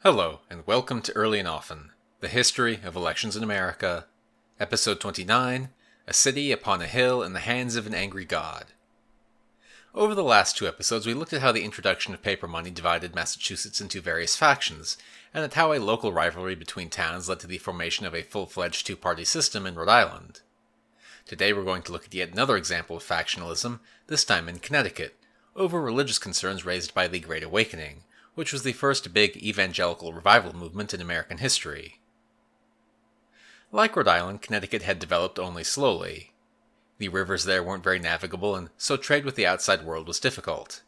Hello, and welcome to Early and Often, the history of elections in America, Episode 29, A City Upon a Hill in the Hands of an Angry God. Over the last two episodes, we looked at how the introduction of paper money divided Massachusetts into various factions, and at how a local rivalry between towns led to the formation of a full-fledged two-party system in Rhode Island. Today we're going to look at yet another example of factionalism, this time in Connecticut, over religious concerns raised by the Great Awakening, which was the first big evangelical revival movement in American history. Like Rhode Island, Connecticut had developed only slowly. The rivers there weren't very navigable, and so trade with the outside world was difficult.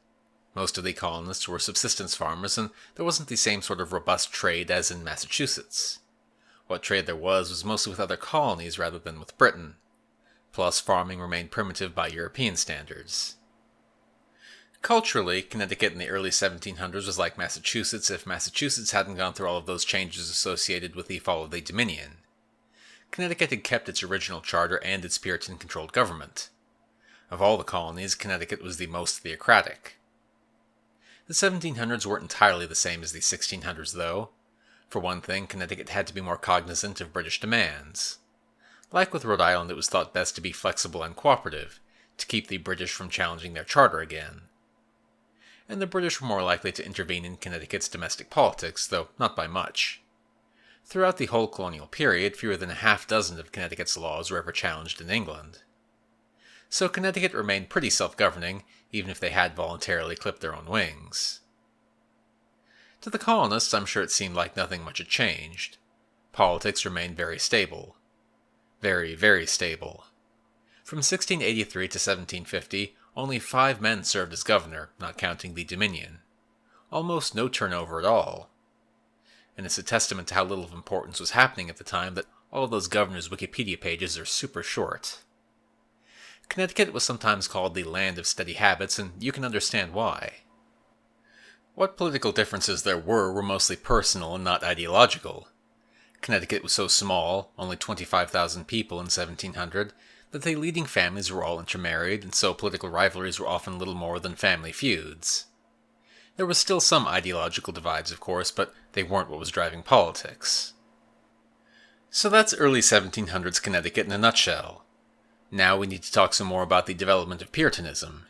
Most of the colonists were subsistence farmers, and there wasn't the same sort of robust trade as in Massachusetts. What trade there was mostly with other colonies rather than with Britain. Plus, farming remained primitive by European standards. Culturally, Connecticut in the early 1700s was like Massachusetts if Massachusetts hadn't gone through all of those changes associated with the fall of the Dominion. Connecticut had kept its original charter and its Puritan-controlled government. Of all the colonies, Connecticut was the most theocratic. The 1700s weren't entirely the same as the 1600s, though. For one thing, Connecticut had to be more cognizant of British demands. Like with Rhode Island, it was thought best to be flexible and cooperative, to keep the British from challenging their charter again. And the British were more likely to intervene in Connecticut's domestic politics, though not by much. Throughout the whole colonial period, fewer than a half dozen of Connecticut's laws were ever challenged in England. So Connecticut remained pretty self-governing, even if they had voluntarily clipped their own wings. To the colonists, I'm sure it seemed like nothing much had changed. Politics remained very stable. Very, very stable. From 1683 to 1750, only 5 men served as governor, not counting the Dominion. Almost no turnover at all. And it's a testament to how little of importance was happening at the time that all of those governors' Wikipedia pages are super short. Connecticut was sometimes called the land of steady habits, and you can understand why. What political differences there were mostly personal and not ideological. Connecticut was so small, only 25,000 people in 1700, that the leading families were all intermarried, and so political rivalries were often little more than family feuds. There was still some ideological divides, of course, but they weren't what was driving politics. So that's early 1700s Connecticut in a nutshell. Now we need to talk some more about the development of Puritanism.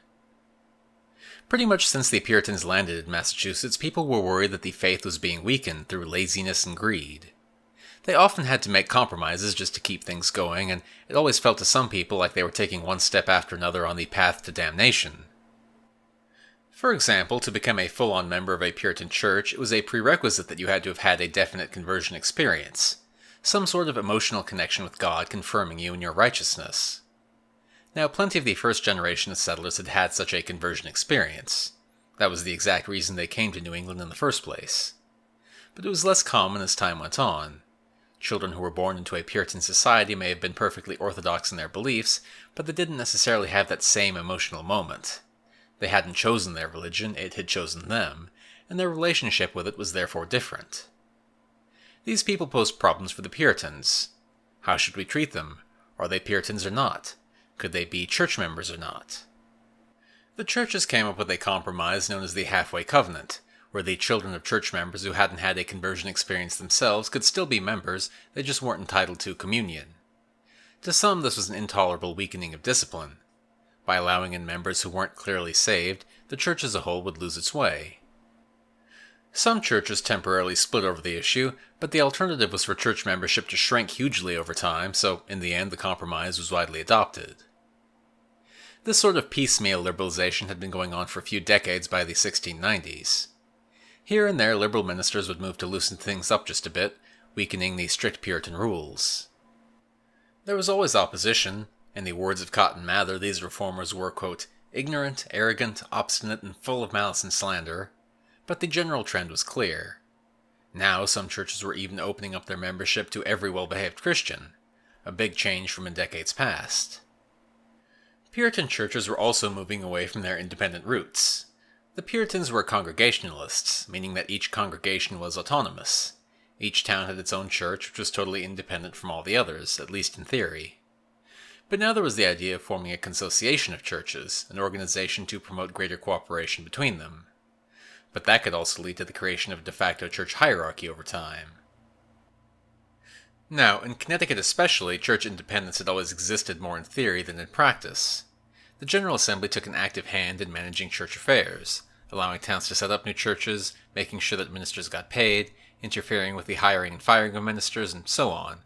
Pretty much since the Puritans landed in Massachusetts, people were worried that the faith was being weakened through laziness and greed. They often had to make compromises just to keep things going, and it always felt to some people like they were taking one step after another on the path to damnation. For example, to become a full-on member of a Puritan church, it was a prerequisite that you had to have had a definite conversion experience, some sort of emotional connection with God confirming you in your righteousness. Now, plenty of the first generation of settlers had had such a conversion experience. That was the exact reason they came to New England in the first place. But it was less common as time went on. Children who were born into a Puritan society may have been perfectly orthodox in their beliefs, but they didn't necessarily have that same emotional moment. They hadn't chosen their religion, it had chosen them, and their relationship with it was therefore different. These people posed problems for the Puritans. How should we treat them? Are they Puritans or not? Could they be church members or not? The churches came up with a compromise known as the Halfway Covenant, where the children of church members who hadn't had a conversion experience themselves could still be members, they just weren't entitled to communion. To some, this was an intolerable weakening of discipline. By allowing in members who weren't clearly saved, the church as a whole would lose its way. Some churches temporarily split over the issue, but the alternative was for church membership to shrink hugely over time, so in the end the compromise was widely adopted. This sort of piecemeal liberalization had been going on for a few decades by the 1690s. Here and there, liberal ministers would move to loosen things up just a bit, weakening the strict Puritan rules. There was always opposition. In the words of Cotton Mather, these reformers were, quote, ignorant, arrogant, obstinate, and full of malice and slander, but the general trend was clear. Now, some churches were even opening up their membership to every well-behaved Christian, a big change from in decades past. Puritan churches were also moving away from their independent roots. The Puritans were Congregationalists, meaning that each congregation was autonomous. Each town had its own church, which was totally independent from all the others, at least in theory. But now there was the idea of forming a consociation of churches, an organization to promote greater cooperation between them. but that could also lead to the creation of a de facto church hierarchy over time. Now, in Connecticut especially, church independence had always existed more in theory than in practice. The General Assembly took an active hand in managing church affairs, allowing towns to set up new churches, making sure that ministers got paid, interfering with the hiring and firing of ministers, and so on.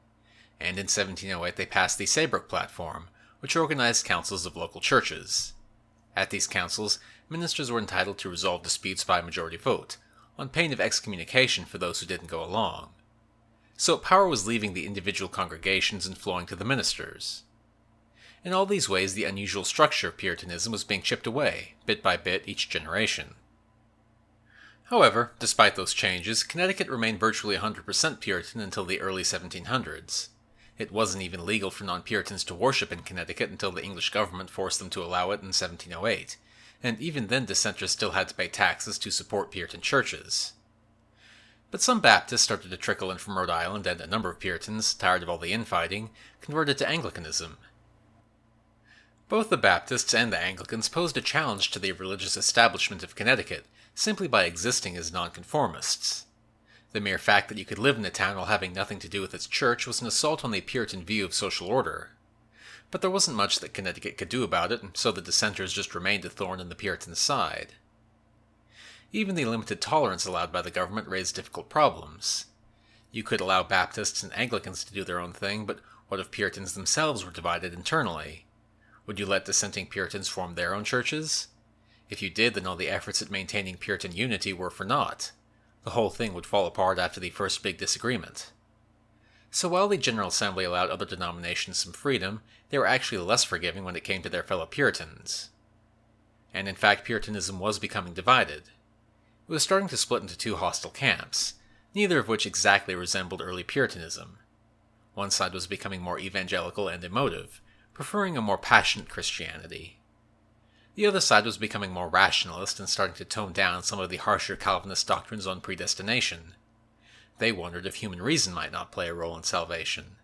And in 1708 they passed the Saybrook Platform, which organized councils of local churches. At these councils, ministers were entitled to resolve disputes by majority vote, on pain of excommunication for those who didn't go along. So power was leaving the individual congregations and flowing to the ministers. In all these ways, the unusual structure of Puritanism was being chipped away, bit by bit, each generation. However, despite those changes, Connecticut remained virtually 100% Puritan until the early 1700s. It wasn't even legal for non-Puritans to worship in Connecticut until the English government forced them to allow it in 1708, and even then dissenters still had to pay taxes to support Puritan churches. But some Baptists started to trickle in from Rhode Island, and a number of Puritans, tired of all the infighting, converted to Anglicanism. Both the Baptists and the Anglicans posed a challenge to the religious establishment of Connecticut simply by existing as nonconformists. The mere fact that you could live in a town while having nothing to do with its church was an assault on the Puritan view of social order. But there wasn't much that Connecticut could do about it, and so the dissenters just remained a thorn in the Puritan side. Even the limited tolerance allowed by the government raised difficult problems. You could allow Baptists and Anglicans to do their own thing, but what if Puritans themselves were divided internally? Would you let dissenting Puritans form their own churches? If you did, then all the efforts at maintaining Puritan unity were for naught. The whole thing would fall apart after the first big disagreement. So while the General Assembly allowed other denominations some freedom, they were actually less forgiving when it came to their fellow Puritans. And in fact, Puritanism was becoming divided. It was starting to split into two hostile camps, neither of which exactly resembled early Puritanism. One side was becoming more evangelical and emotive, preferring a more passionate Christianity. The other side was becoming more rationalist and starting to tone down some of the harsher Calvinist doctrines on predestination. They wondered if human reason might not play a role in salvation.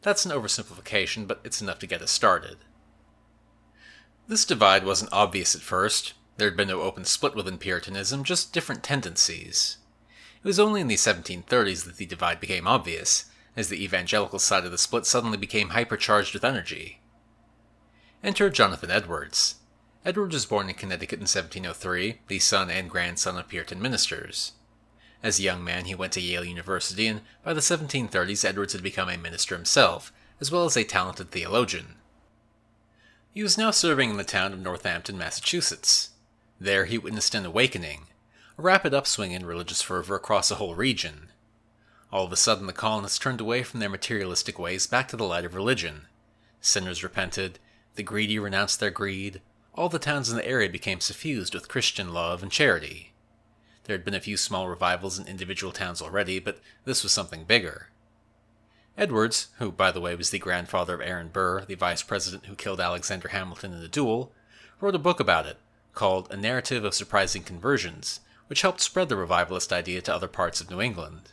That's an oversimplification, but it's enough to get us started. This divide wasn't obvious at first. There had been no open split within Puritanism, just different tendencies. It was only in the 1730s that the divide became obvious, as the evangelical side of the split suddenly became hypercharged with energy. Enter Jonathan Edwards. Edwards was born in Connecticut in 1703, the son and grandson of Puritan ministers. As a young man, he went to Yale University, and by the 1730s, Edwards had become a minister himself, as well as a talented theologian. He was now serving in the town of Northampton, Massachusetts. There he witnessed an awakening, a rapid upswing in religious fervor across a whole region. All of a sudden, the colonists turned away from their materialistic ways back to the light of religion. Sinners repented, the greedy renounced their greed, all the towns in the area became suffused with Christian love and charity. There had been a few small revivals in individual towns already, but this was something bigger. Edwards, who by the way was the grandfather of Aaron Burr, the vice president who killed Alexander Hamilton in a duel, wrote a book about it, called A Narrative of Surprising Conversions, which helped spread the revivalist idea to other parts of New England.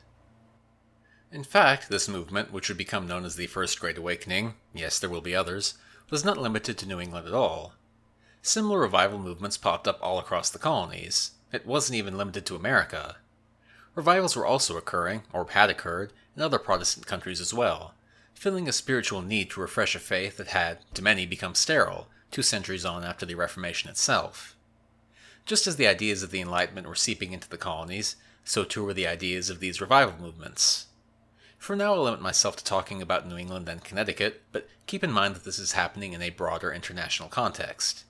In fact, this movement, which would become known as the First Great Awakening, yes, there will be others, was not limited to New England at all. Similar revival movements popped up all across the colonies. It wasn't even limited to America. Revivals were also occurring, or had occurred, in other Protestant countries as well, filling a spiritual need to refresh a faith that had, to many, become sterile 2 centuries on after the Reformation itself. Just as the ideas of the Enlightenment were seeping into the colonies, so too were the ideas of these revival movements. For now, I'll limit myself to talking about New England and Connecticut, but keep in mind that this is happening in a broader international context.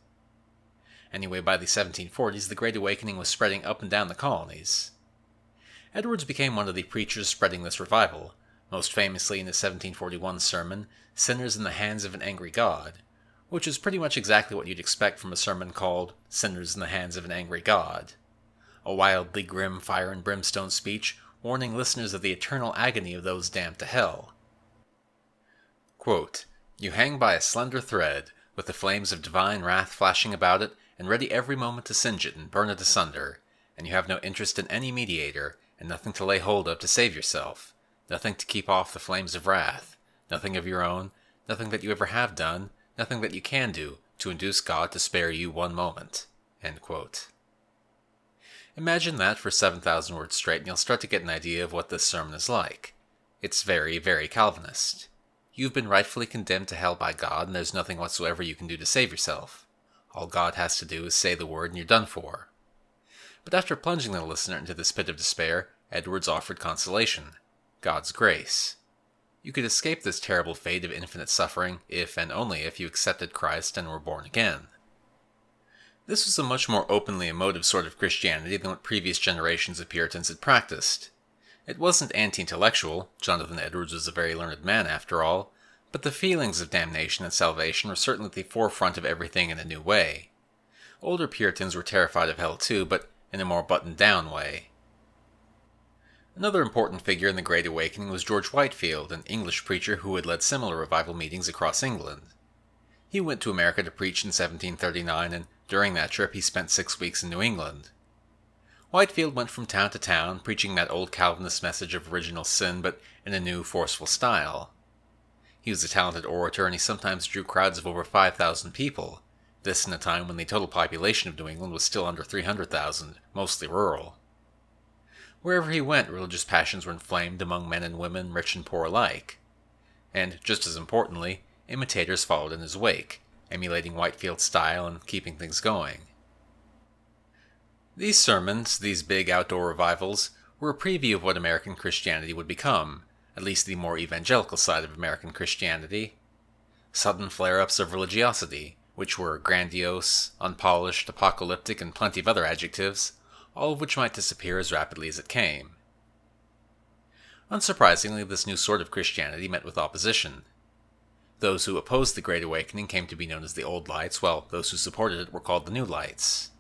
Anyway, by the 1740s, the Great Awakening was spreading up and down the colonies. Edwards became one of the preachers spreading this revival, most famously in his 1741 sermon, Sinners in the Hands of an Angry God, which is pretty much exactly what you'd expect from a sermon called Sinners in the Hands of an Angry God. A wildly grim fire and brimstone speech warning listeners of the eternal agony of those damned to hell. Quote, "You hang by a slender thread, with the flames of divine wrath flashing about it, and ready every moment to singe it and burn it asunder, and you have no interest in any mediator, and nothing to lay hold of to save yourself, nothing to keep off the flames of wrath, nothing of your own, nothing that you ever have done, nothing that you can do, to induce God to spare you one moment." End quote. Imagine that for 7,000 words straight and you'll start to get an idea of what this sermon is like. It's very, very Calvinist. You've been rightfully condemned to hell by God, and there's nothing whatsoever you can do to save yourself. All God has to do is say the word and you're done for. But after plunging the listener into this pit of despair, Edwards offered consolation. God's grace. You could escape this terrible fate of infinite suffering if and only if you accepted Christ and were born again. This was a much more openly emotive sort of Christianity than what previous generations of Puritans had practiced. It wasn't anti-intellectual, Jonathan Edwards was a very learned man after all, but the feelings of damnation and salvation were certainly at the forefront of everything in a new way. Older Puritans were terrified of hell too, but in a more buttoned-down way. Another important figure in the Great Awakening was George Whitefield, an English preacher who had led similar revival meetings across England. He went to America to preach in 1739, and during that trip he spent 6 weeks in New England. Whitefield went from town to town, preaching that old Calvinist message of original sin, but in a new, forceful style. He was a talented orator, and he sometimes drew crowds of over 5,000 people, this in a time when the total population of New England was still under 300,000, mostly rural. Wherever he went, religious passions were inflamed among men and women, rich and poor alike. And, just as importantly, imitators followed in his wake, emulating Whitefield's style and keeping things going. These sermons, these big outdoor revivals, were a preview of what American Christianity would become, at least the more evangelical side of American Christianity. Sudden flare-ups of religiosity, which were grandiose, unpolished, apocalyptic, and plenty of other adjectives, all of which might disappear as rapidly as it came. Unsurprisingly, this new sort of Christianity met with opposition. Those who opposed the Great Awakening came to be known as the Old Lights, while those who supported it were called the New Lights.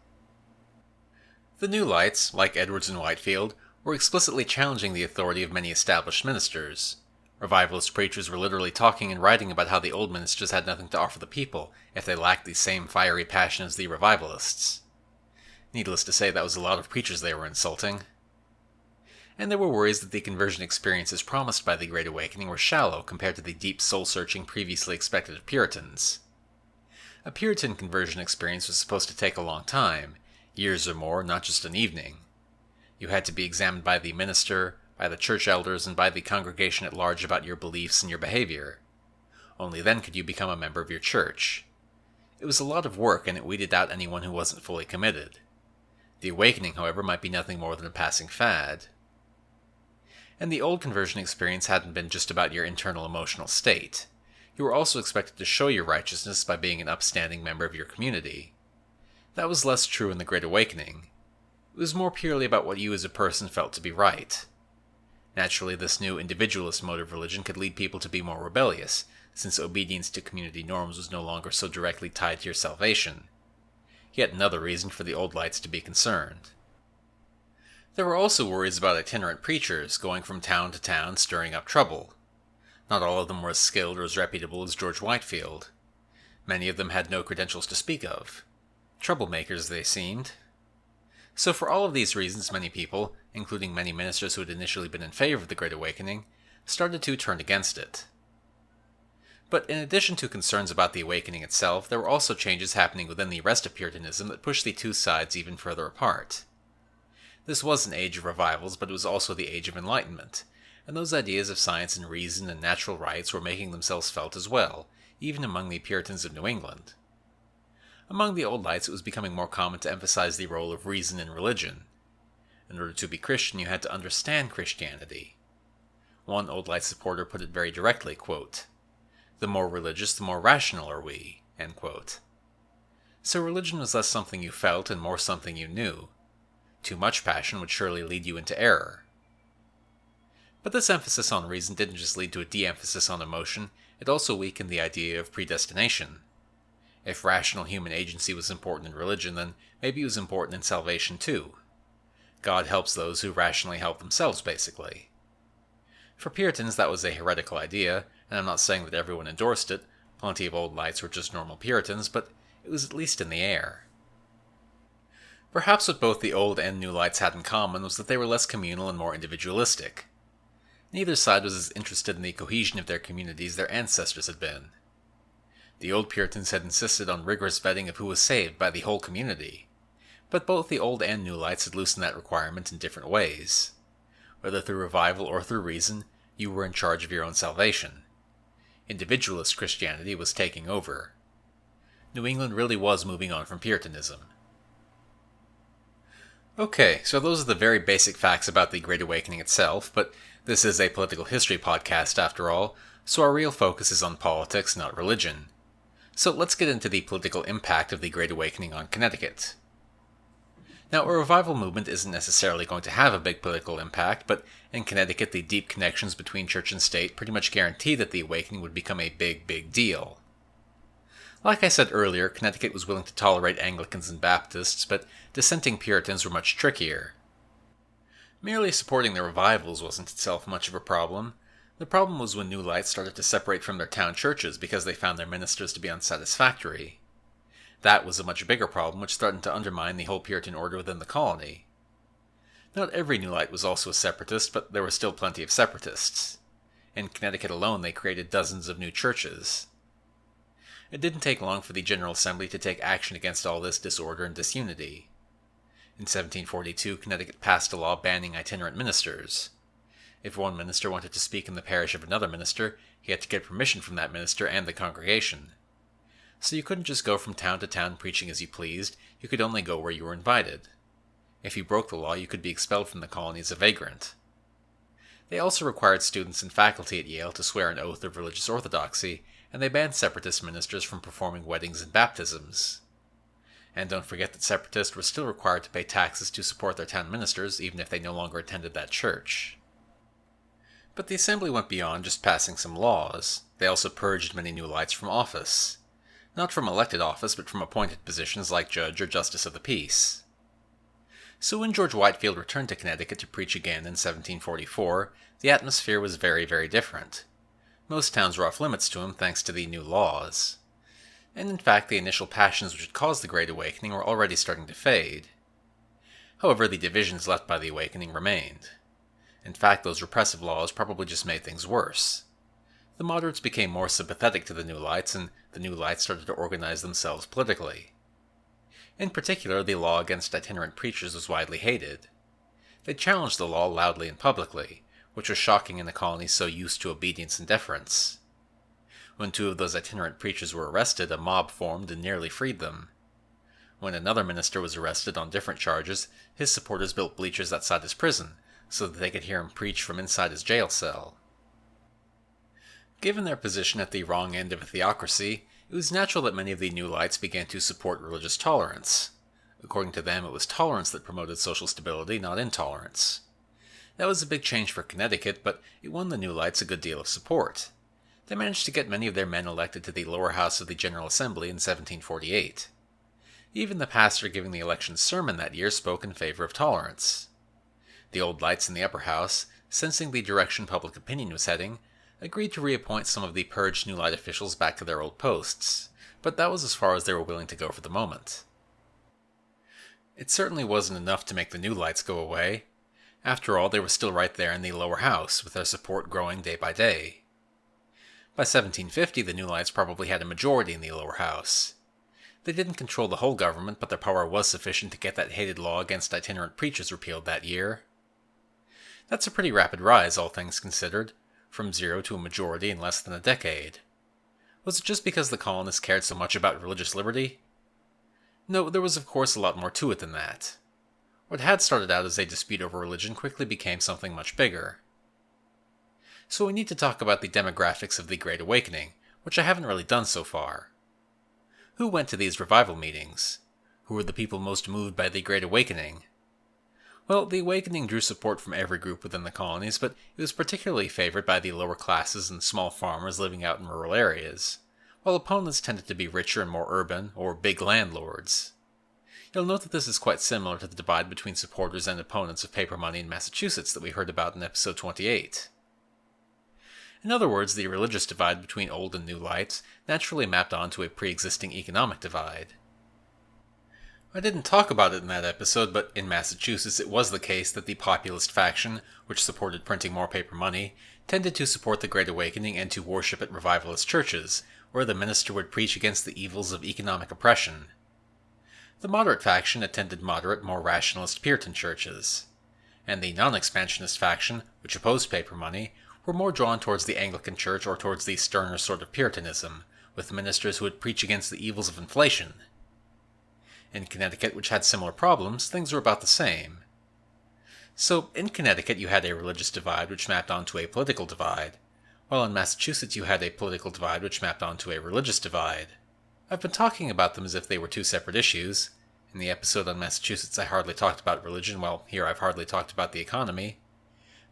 The New Lights, like Edwards and Whitefield, were explicitly challenging the authority of many established ministers. Revivalist preachers were literally talking and writing about how the old ministers had nothing to offer the people if they lacked the same fiery passion as the revivalists. Needless to say, that was a lot of preachers they were insulting. And there were worries that the conversion experiences promised by the Great Awakening were shallow compared to the deep soul-searching previously expected of Puritans. A Puritan conversion experience was supposed to take a long time, years or more, not just an evening. You had to be examined by the minister, by the church elders, and by the congregation at large about your beliefs and your behavior. Only then could you become a member of your church. It was a lot of work, and it weeded out anyone who wasn't fully committed. The awakening, however, might be nothing more than a passing fad. And the old conversion experience hadn't been just about your internal emotional state. You were also expected to show your righteousness by being an upstanding member of your community. That was less true in the Great Awakening. It was more purely about what you as a person felt to be right. Naturally, this new individualist mode of religion could lead people to be more rebellious, since obedience to community norms was no longer so directly tied to your salvation. Yet another reason for the Old Lights to be concerned. There were also worries about itinerant preachers going from town to town stirring up trouble. Not all of them were as skilled or as reputable as George Whitefield. Many of them had no credentials to speak of. Troublemakers, they seemed. So for all of these reasons, many people, including many ministers who had initially been in favor of the Great Awakening, started to turn against it. But in addition to concerns about the awakening itself, there were also changes happening within the rest of Puritanism that pushed the two sides even further apart. This was an age of revivals, but it was also the age of enlightenment, and those ideas of science and reason and natural rights were making themselves felt as well, even among the Puritans of New England. Among the Old Lights, it was becoming more common to emphasize the role of reason in religion. In order to be Christian, you had to understand Christianity. One Old Light supporter put it very directly, quote, "The more religious, the more rational are we," end quote. So religion was less something you felt and more something you knew. Too much passion would surely lead you into error. But this emphasis on reason didn't just lead to a de-emphasis on emotion, it also weakened the idea of predestination. If rational human agency was important in religion, then maybe it was important in salvation too. God helps those who rationally help themselves, basically. For Puritans, that was a heretical idea, and I'm not saying that everyone endorsed it. Plenty of Old Lights were just normal Puritans, but it was at least in the air. Perhaps what both the Old and New Lights had in common was that they were less communal and more individualistic. Neither side was as interested in the cohesion of their communities as their ancestors had been. The old Puritans had insisted on rigorous vetting of who was saved by the whole community, But both the Old and New Lights had loosened that requirement in different ways. Whether through revival or through reason, you were in charge of your own salvation. Individualist Christianity was taking over. New England really was moving on from Puritanism. Okay, so those are the very basic facts about the Great Awakening itself, but this is a political history podcast after all, so our real focus is on politics, not religion. So let's get into the political impact of the Great Awakening on Connecticut. Now, a revival movement isn't necessarily going to have a big political impact, but in Connecticut the deep connections between church and state pretty much guaranteed that the Awakening would become a big deal. Like I said earlier, Connecticut was willing to tolerate Anglicans and Baptists, but dissenting Puritans were much trickier. Merely supporting the revivals wasn't itself much of a problem. The problem was when New Lights started to separate from their town churches because they found their ministers to be unsatisfactory. That was a much bigger problem which threatened to undermine the whole Puritan order within the colony. Not every New Light was also a separatist, but there were still plenty of separatists. In Connecticut alone they created dozens of new churches. It didn't take long for the General Assembly to take action against all this disorder and disunity. In 1742, Connecticut passed a law banning itinerant ministers. If one minister wanted to speak in the parish of another minister, he had to get permission from that minister and the congregation. So you couldn't just go from town to town preaching as you pleased, you could only go where you were invited. If you broke the law, you could be expelled from the colony as a vagrant. They also required students and faculty at Yale to swear an oath of religious orthodoxy, and they banned separatist ministers from performing weddings and baptisms. And don't forget that separatists were still required to pay taxes to support their town ministers, even if they no longer attended that church. But the Assembly went beyond just passing some laws. They also purged many New Lights from office. Not from elected office, but from appointed positions like Judge or Justice of the Peace. So when George Whitefield returned to Connecticut to preach again in 1744, the atmosphere was very different. Most towns were off limits to him thanks to the new laws. And in fact, the initial passions which had caused the Great Awakening were already starting to fade. However, the divisions left by the Awakening remained. In fact, those repressive laws probably just made things worse. The moderates became more sympathetic to the New Lights, and the New Lights started to organize themselves politically. In particular, the law against itinerant preachers was widely hated. They challenged the law loudly and publicly, which was shocking in a colony so used to obedience and deference. When two of those itinerant preachers were arrested, a mob formed and nearly freed them. When another minister was arrested on different charges, his supporters built bleachers outside his prison, so that they could hear him preach from inside his jail cell. Given their position at the wrong end of a theocracy, it was natural that many of the New Lights began to support religious tolerance. According to them, it was tolerance that promoted social stability, not intolerance. That was a big change for Connecticut, but it won the New Lights a good deal of support. They managed to get many of their men elected to the lower house of the General Assembly in 1748. Even the pastor giving the election sermon that year spoke in favor of tolerance. The Old Lights in the upper house, sensing the direction public opinion was heading, agreed to reappoint some of the purged New Light officials back to their old posts, but that was as far as they were willing to go for the moment. It certainly wasn't enough to make the New Lights go away. After all, they were still right there in the lower house, with their support growing day by day. By 1750, the New Lights probably had a majority in the lower house. They didn't control the whole government, but their power was sufficient to get that hated law against itinerant preachers repealed that year. That's a pretty rapid rise, all things considered, from zero to a majority in less than a decade. Was it just because the colonists cared so much about religious liberty? No, there was of course a lot more to it than that. What had started out as a dispute over religion quickly became something much bigger. So we need to talk about the demographics of the Great Awakening, which I haven't really done so far. Who went to these revival meetings? Who were the people most moved by the Great Awakening? Well, the Awakening drew support from every group within the colonies, but it was particularly favored by the lower classes and small farmers living out in rural areas, while opponents tended to be richer and more urban, or big landlords. You'll note that this is quite similar to the divide between supporters and opponents of paper money in Massachusetts that we heard about in episode 28. In other words, the religious divide between Old and New Lights naturally mapped onto a pre-existing economic divide. I didn't talk about it in that episode, but in Massachusetts it was the case that the populist faction, which supported printing more paper money, tended to support the Great Awakening and to worship at revivalist churches, where the minister would preach against the evils of economic oppression. The moderate faction attended moderate, more rationalist Puritan churches, and the non-expansionist faction, which opposed paper money, were more drawn towards the Anglican Church or towards the sterner sort of Puritanism, with ministers who would preach against the evils of inflation. In Connecticut, which had similar problems, things were about the same. So, in Connecticut you had a religious divide which mapped onto a political divide, while in Massachusetts you had a political divide which mapped onto a religious divide. I've been talking about them as if they were two separate issues. In the episode on Massachusetts I hardly talked about religion, while here I've hardly talked about the economy.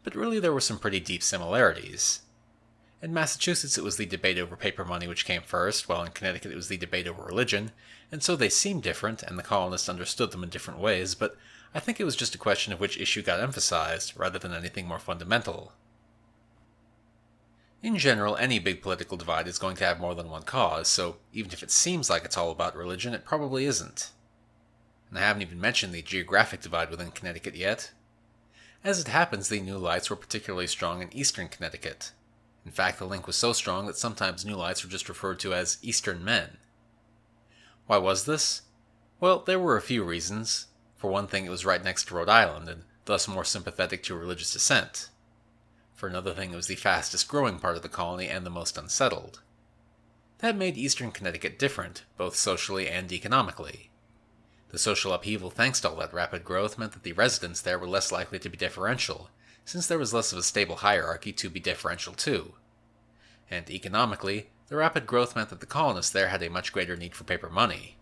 But really there were some pretty deep similarities. In Massachusetts it was the debate over paper money which came first, while in Connecticut it was the debate over religion, and so they seemed different, and the colonists understood them in different ways, but I think it was just a question of which issue got emphasized, rather than anything more fundamental. In general, any big political divide is going to have more than one cause, so even if it seems like it's all about religion, it probably isn't. And I haven't even mentioned the geographic divide within Connecticut yet. As it happens, the New Lights were particularly strong in eastern Connecticut. In fact, the link was so strong that sometimes New Lights were just referred to as Eastern Men. Why was this? Well, there were a few reasons. For one thing, it was right next to Rhode Island, and thus more sympathetic to religious dissent. For another thing, it was the fastest growing part of the colony and the most unsettled. That made eastern Connecticut different, both socially and economically. The social upheaval thanks to all that rapid growth meant that the residents there were less likely to be deferential, since there was less of a stable hierarchy to be deferential to. And economically, the rapid growth meant that the colonists there had a much greater need for paper money.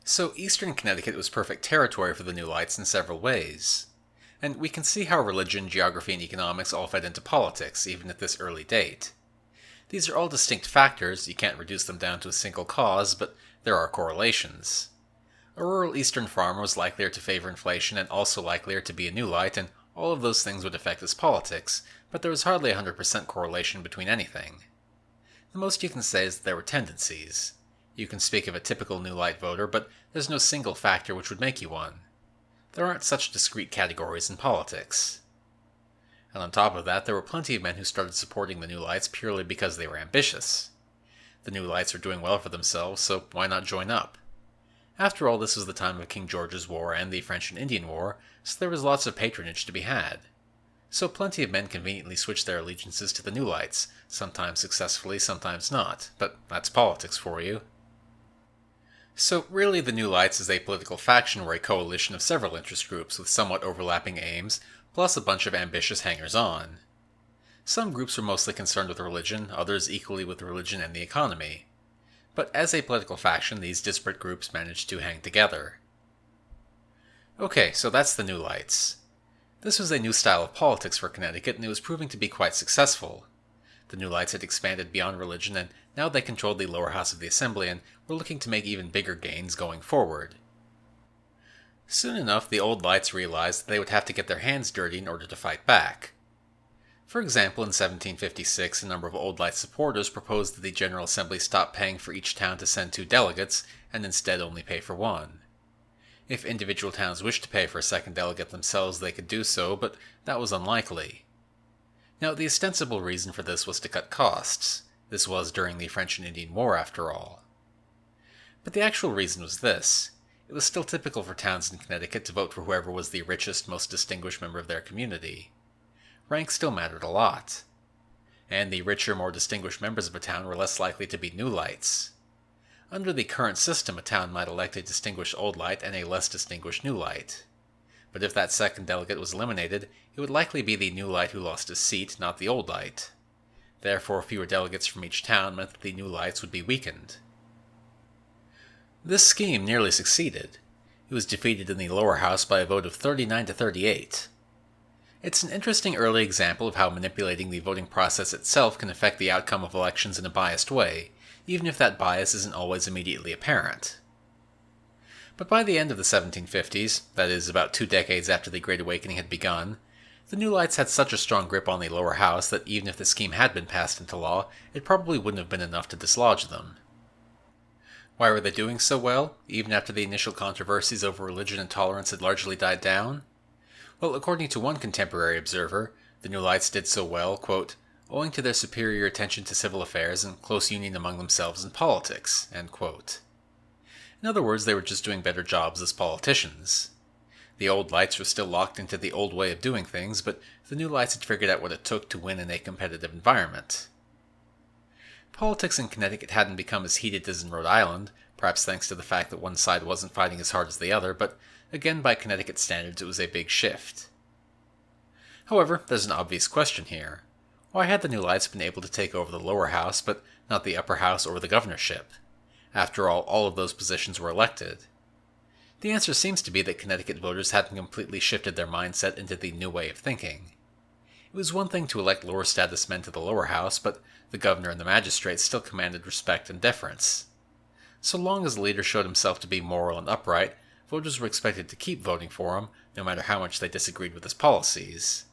So eastern Connecticut was perfect territory for the New Lights in several ways. And we can see how religion, geography, and economics all fed into politics, even at this early date. These are all distinct factors, you can't reduce them down to a single cause, but there are correlations. A rural eastern farmer was likelier to favor inflation and also likelier to be a New Light, and all of those things would affect his politics, but there was hardly 100% correlation between anything. The most you can say is that there were tendencies. You can speak of a typical New Light voter, but there's no single factor which would make you one. There aren't such discrete categories in politics. And on top of that, there were plenty of men who started supporting the New Lights purely because they were ambitious. The New Lights are doing well for themselves, so why not join up? After all, this was the time of King George's War and the French and Indian War, so there was lots of patronage to be had. So plenty of men conveniently switched their allegiances to the New Lights, sometimes successfully, sometimes not, but that's politics for you. So really the New Lights as a political faction were a coalition of several interest groups with somewhat overlapping aims, plus a bunch of ambitious hangers-on. Some groups were mostly concerned with religion, others equally with religion and the economy. But as a political faction, these disparate groups managed to hang together. Okay, so that's the New Lights. This was a new style of politics for Connecticut, and it was proving to be quite successful. The New Lights had expanded beyond religion, and now they controlled the lower house of the Assembly and were looking to make even bigger gains going forward. Soon enough, the Old Lights realized that they would have to get their hands dirty in order to fight back. For example, in 1756, a number of Old Light supporters proposed that the General Assembly stop paying for each town to send 2 delegates, and instead only pay for 1. If individual towns wished to pay for a second delegate themselves, they could do so, but that was unlikely. Now, the ostensible reason for this was to cut costs. This was during the French and Indian War, after all. But the actual reason was this. It was still typical for towns in Connecticut to vote for whoever was the richest, most distinguished member of their community. Rank still mattered a lot. And the richer, more distinguished members of a town were less likely to be New Lights. Under the current system, a town might elect a distinguished Old Light and a less distinguished New Light. But if that second delegate was eliminated, it would likely be the New Light who lost his seat, not the Old Light. Therefore, fewer delegates from each town meant that the New Lights would be weakened. This scheme nearly succeeded. It was defeated in the lower house by a vote of 39 to 38. It's an interesting early example of how manipulating the voting process itself can affect the outcome of elections in a biased way, even if that bias isn't always immediately apparent. But by the end of the 1750s, that is, about 2 decades after the Great Awakening had begun, the New Lights had such a strong grip on the lower house that even if the scheme had been passed into law, it probably wouldn't have been enough to dislodge them. Why were they doing so well, even after the initial controversies over religion and tolerance had largely died down? Well, according to one contemporary observer, the New Lights did so well, quote, owing to their superior attention to civil affairs and close union among themselves in politics, end quote. In other words, they were just doing better jobs as politicians. The old lights were still locked into the old way of doing things, but the new lights had figured out what it took to win in a competitive environment. Politics in Connecticut hadn't become as heated as in Rhode Island, perhaps thanks to the fact that one side wasn't fighting as hard as the other, but again, by Connecticut standards, it was a big shift. However, there's an obvious question here. Why had the new lights been able to take over the lower house, but not the upper house or the governorship? After all of those positions were elected. The answer seems to be that Connecticut voters hadn't completely shifted their mindset into the new way of thinking. It was one thing to elect lower status men to the lower house, but the governor and the magistrates still commanded respect and deference. So long as the leader showed himself to be moral and upright, voters were expected to keep voting for him, no matter how much they disagreed with his policies.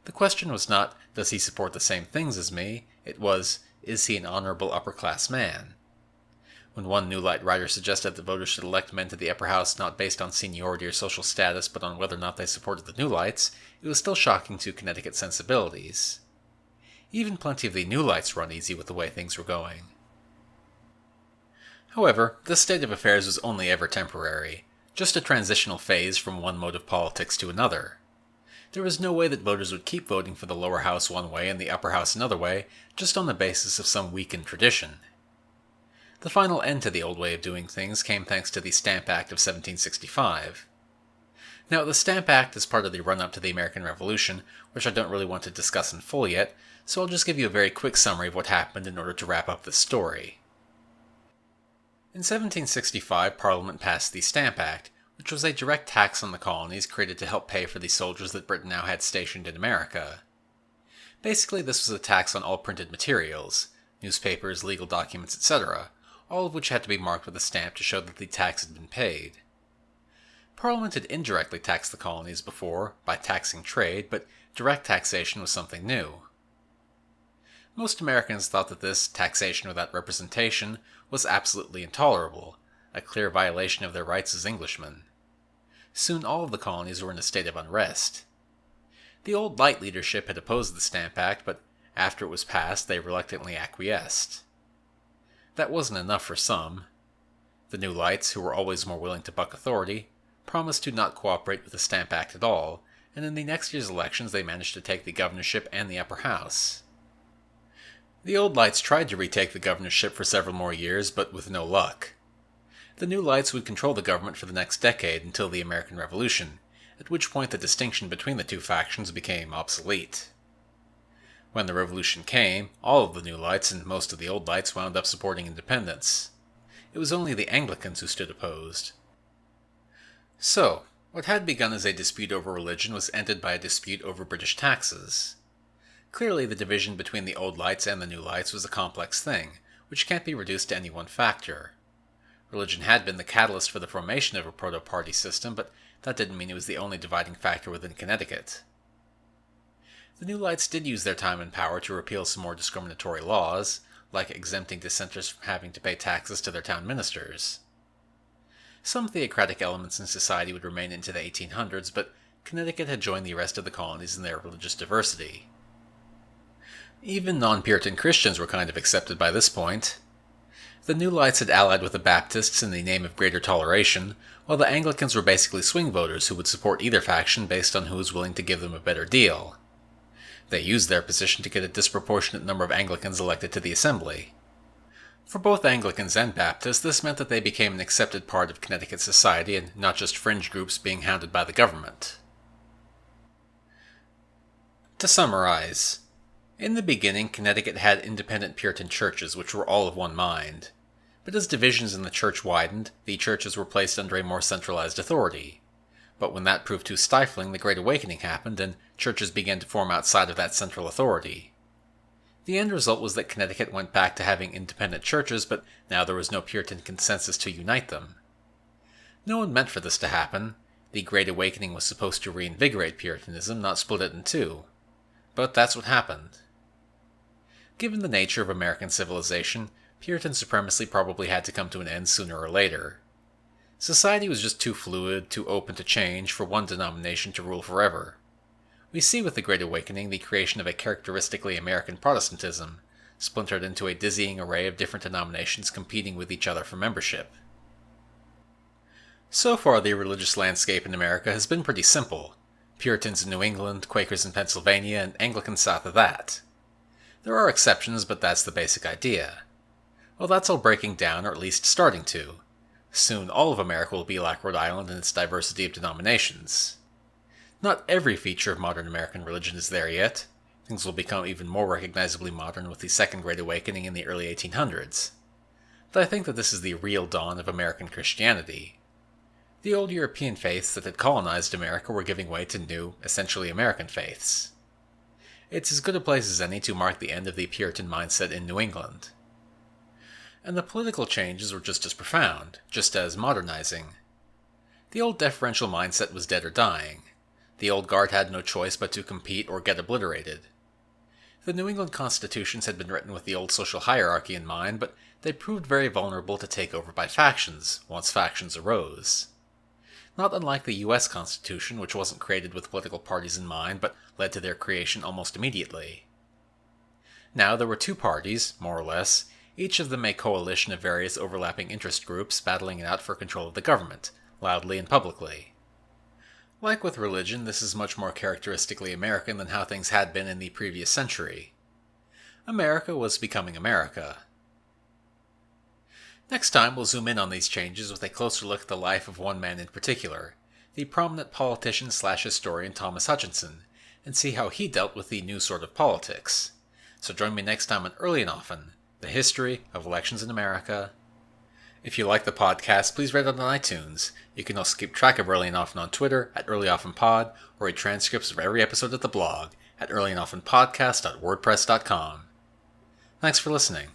The question was not, does he support the same things as me? It was, is he an honorable upper-class man? When one New Light writer suggested that voters should elect men to the upper house not based on seniority or social status, but on whether or not they supported the New Lights, it was still shocking to Connecticut sensibilities. Even plenty of the New Lights were uneasy with the way things were going. However, this state of affairs was only ever temporary, just a transitional phase from one mode of politics to another. There was no way that voters would keep voting for the lower house one way and the upper house another way, just on the basis of some weakened tradition. The final end to the old way of doing things came thanks to the Stamp Act of 1765. Now, the Stamp Act is part of the run-up to the American Revolution, which I don't really want to discuss in full yet, so I'll just give you a very quick summary of what happened in order to wrap up this story. In 1765, Parliament passed the Stamp Act, which was a direct tax on the colonies created to help pay for the soldiers that Britain now had stationed in America. Basically, this was a tax on all printed materials, newspapers, legal documents, etc., all of which had to be marked with a stamp to show that the tax had been paid. Parliament had indirectly taxed the colonies before, by taxing trade, but direct taxation was something new. Most Americans thought that this taxation without representation was absolutely intolerable, a clear violation of their rights as Englishmen. Soon all of the colonies were in a state of unrest. The old Light leadership had opposed the Stamp Act, but after it was passed, they reluctantly acquiesced. That wasn't enough for some. The New Lights, who were always more willing to buck authority, promised to not cooperate with the Stamp Act at all, and in the next year's elections they managed to take the governorship and the upper house. The Old Lights tried to retake the governorship for several more years, but with no luck. The New Lights would control the government for the next decade until the American Revolution, at which point the distinction between the two factions became obsolete. When the Revolution came, all of the New Lights and most of the Old Lights wound up supporting independence. It was only the Anglicans who stood opposed. So, what had begun as a dispute over religion was ended by a dispute over British taxes. Clearly, the division between the Old Lights and the New Lights was a complex thing, which can't be reduced to any one factor. Religion had been the catalyst for the formation of a proto-party system, but that didn't mean it was the only dividing factor within Connecticut. The New Lights did use their time and power to repeal some more discriminatory laws, like exempting dissenters from having to pay taxes to their town ministers. Some theocratic elements in society would remain into the 1800s, but Connecticut had joined the rest of the colonies in their religious diversity. Even non-Puritan Christians were kind of accepted by this point. The New Lights had allied with the Baptists in the name of greater toleration, while the Anglicans were basically swing voters who would support either faction based on who was willing to give them a better deal. They used their position to get a disproportionate number of Anglicans elected to the Assembly. For both Anglicans and Baptists, this meant that they became an accepted part of Connecticut society and not just fringe groups being hounded by the government. To summarize, in the beginning, Connecticut had independent Puritan churches which were all of one mind. But as divisions in the church widened, the churches were placed under a more centralized authority. But when that proved too stifling, the Great Awakening happened, and churches began to form outside of that central authority. The end result was that Connecticut went back to having independent churches, but now there was no Puritan consensus to unite them. No one meant for this to happen. The Great Awakening was supposed to reinvigorate Puritanism, not split it in two. But that's what happened. Given the nature of American civilization, Puritan supremacy probably had to come to an end sooner or later. Society was just too fluid, too open to change for one denomination to rule forever. We see with the Great Awakening the creation of a characteristically American Protestantism, splintered into a dizzying array of different denominations competing with each other for membership. So far, the religious landscape in America has been pretty simple. Puritans in New England, Quakers in Pennsylvania, and Anglicans south of that. There are exceptions, but that's the basic idea. Well, that's all breaking down, or at least starting to. Soon all of America will be like Rhode Island in its diversity of denominations. Not every feature of modern American religion is there yet. Things will become even more recognizably modern with the Second Great Awakening in the early 1800s. But I think that this is the real dawn of American Christianity. The old European faiths that had colonized America were giving way to new, essentially American faiths. It's as good a place as any to mark the end of the Puritan mindset in New England. And the political changes were just as profound, just as modernizing. The old deferential mindset was dead or dying. The old guard had no choice but to compete or get obliterated. The New England constitutions had been written with the old social hierarchy in mind, but they proved very vulnerable to take over by factions, once factions arose. Not unlike the US Constitution, which wasn't created with political parties in mind, but led to their creation almost immediately. Now there were two parties, more or less, each of them a coalition of various overlapping interest groups battling it out for control of the government, loudly and publicly. Like with religion, this is much more characteristically American than how things had been in the previous century. America was becoming America. Next time, we'll zoom in on these changes with a closer look at the life of one man in particular, the prominent politician/historian Thomas Hutchinson, and see how he dealt with the new sort of politics. So join me next time on Early and Often, the history of elections in America. If you like the podcast, please rate it on iTunes. You can also keep track of Early and Often on Twitter at EarlyOftenPod, or read transcripts of every episode at the blog at earlyandoftenpodcast.wordpress.com. Thanks for listening.